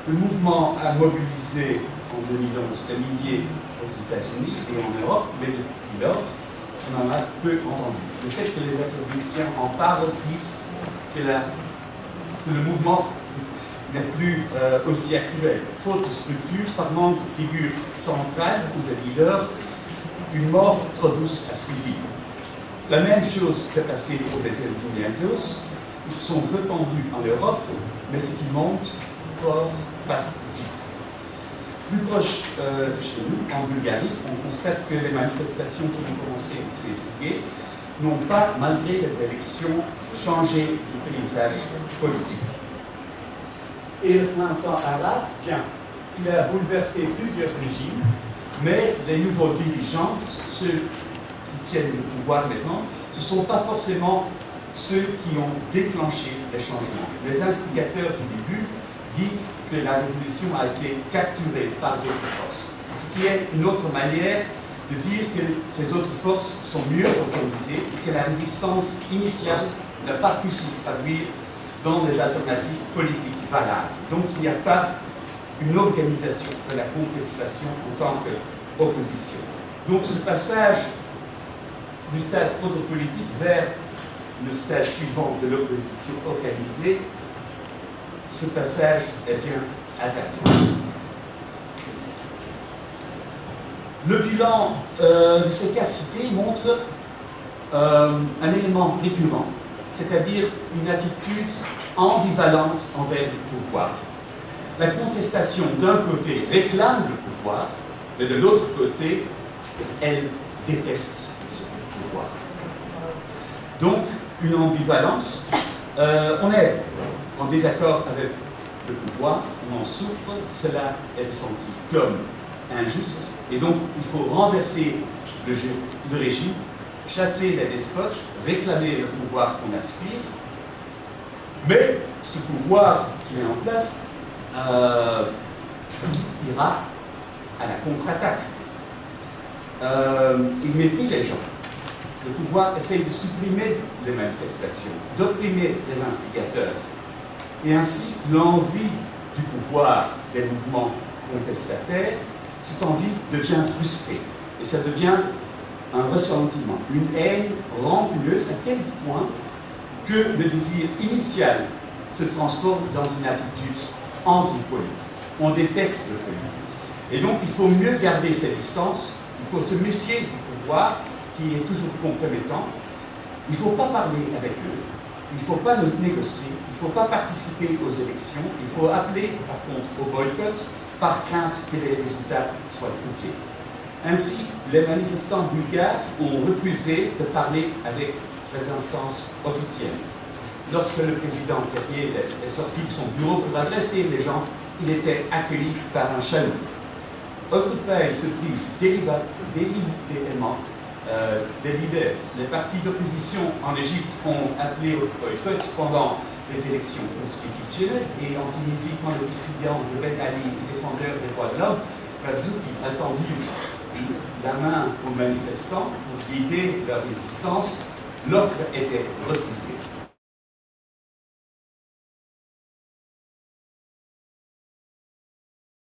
Le mouvement a mobilisé en 2011 des milliers aux États-Unis et en Europe, mais depuis lors, on en a peu entendu. Le fait que les académiciens en parlent disent que le mouvement n'est plus aussi actuel. Faute de structure, par manque de figure centrale ou de leader, une mort trop douce a suivi. La même chose s'est passée pour les Indios. Ils se sont répandus en Europe, mais ce qui monte fort passe vite. Plus proche de chez nous, en Bulgarie, on constate que les manifestations qui ont commencé en février n'ont pas, malgré les élections, changé le paysage politique. Et le printemps arabe, bien, il a bouleversé plusieurs régimes, mais les nouveaux dirigeants, ceux qui tiennent le pouvoir maintenant, ce ne sont pas forcément ceux qui ont déclenché les changements. Les instigateurs du début disent que la révolution a été capturée par d'autres forces. Ce qui est une autre manière de dire que ces autres forces sont mieux organisées et que la résistance initiale n'a pas pu se traduire dans des alternatives politiques valables. Donc il n'y a pas une organisation de la contestation en tant qu'opposition. Donc ce passage du stade protopolitique vers le stade suivant de l'opposition organisée, ce passage est bien hasardeux. Le bilan de ces cas cités montre un élément récurrent, c'est-à-dire une attitude ambivalente envers le pouvoir. La contestation, d'un côté, réclame le pouvoir, mais de l'autre côté, elle déteste ce pouvoir. Donc, une ambivalence. On est en désaccord avec le pouvoir, on en souffre, cela est senti comme injuste, et donc il faut renverser le régime, chasser les despotes, réclamer le pouvoir qu'on aspire, mais ce pouvoir qui est en place ira à la contre-attaque. Il méprise les gens. Le pouvoir essaye de supprimer les manifestations, d'opprimer les instigateurs. Et ainsi, l'envie du pouvoir des mouvements contestataires, cette envie devient frustrée. Et ça devient un ressentiment, une haine rampuneuse à tel point que le désir initial se transforme dans une attitude anti-politique. On déteste le politique. Et donc, il faut mieux garder ses distances, il faut se méfier du pouvoir qui est toujours compromettant. Il ne faut pas parler avec eux, il ne faut pas négocier, il ne faut pas participer aux élections, il faut appeler par contre au boycott par crainte que les résultats soient truqués. Ainsi, les manifestants bulgares ont refusé de parler avec les instances officielles. Lorsque le président Kadyrov est sorti de son bureau pour adresser les gens, il était accueilli par un chalut. Occupy se prive délibérément des leaders. Les partis d'opposition en Égypte ont appelé au boycott pendant les élections constitutionnelles, et en Tunisie, quand le dissident de Ben Ali, défendeur des droits de l'homme, Razouki, a tendu la main aux manifestants pour guider leur résistance, l'offre était refusée.